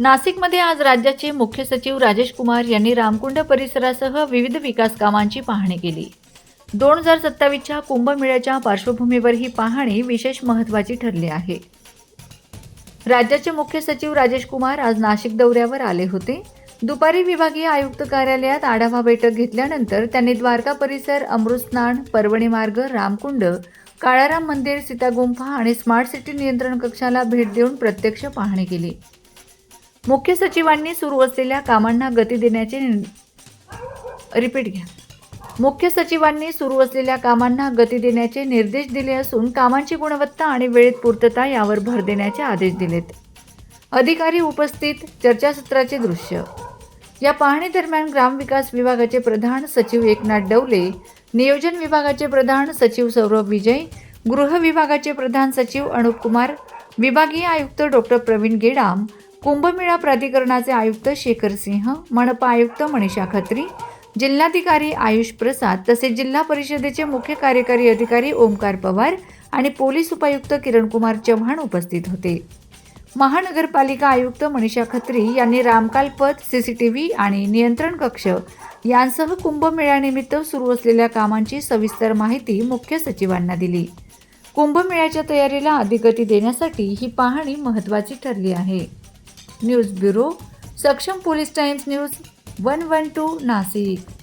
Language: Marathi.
नाशिकमध्ये आज राज्याचे मुख्य सचिव राजेश कुमार यांनी रामकुंड परिसरासह विविध विकास कामांची पाहणी केली. 2027च्या कुंभमेळ्याच्या पार्श्वभूमीवर ही पाहणी विशेष महत्त्वाची ठरली आहे. राज्याचे मुख्य सचिव राजेश कुमार आज नाशिक दौऱ्यावर आले होते. दुपारी विभागीय आयुक्त कार्यालयात आढावा बैठक घेतल्यानंतर त्यांनी द्वारका परिसर, अमृतस्नान, पर्वणी मार्ग, रामकुंड, काळाराम मंदिर, सीता गुंफा आणि स्मार्ट सिटी नियंत्रण कक्षाला भेट देऊन प्रत्यक्ष पाहणी केली. मुख्य सचिवांनी सुरू असलेल्या कामांना गती देण्याचे निर्देश दिले असून कामांची गुणवत्ता आणि वेळेत पूर्तता यावर भर देण्याचे आदेश दिलेत. अधिकारी उपस्थित. चर्चासत्राचे दृश्य. या पाहणी दरम्यान ग्रामविकास विभागाचे प्रधान सचिव एकनाथ डवले, नियोजन विभागाचे प्रधान सचिव सौरभ विजय, गृह विभागाचे प्रधान सचिव अनुप कुमार, विभागीय आयुक्त डॉक्टर प्रवीण गेडाम, कुंभमेळा प्राधिकरणाचे आयुक्त शेखर सिंह, मनपा आयुक्त मनीषा खत्री, जिल्हाधिकारी आयुष प्रसाद तसेच जिल्हा परिषदेचे मुख्य कार्यकारी अधिकारी ओमकार पवार आणि पोलीस उपायुक्त किरण कुमार चव्हाण उपस्थित होते. महानगरपालिका आयुक्त मनीषा खत्री यांनी रामकाल पथ, सीसीटीव्ही आणि नियंत्रण कक्ष यांसह कुंभमेळ्यानिमित्त सुरू असलेल्या कामांची सविस्तर माहिती मुख्य सचिवांना दिली. कुंभमेळ्याच्या तयारीला अधिक गती देण्यासाठी ही पाहणी महत्त्वाची ठरली आहे. न्यूज ब्युरो, सक्षम पोलीस टाइम्स न्यूज 112 नाशिक.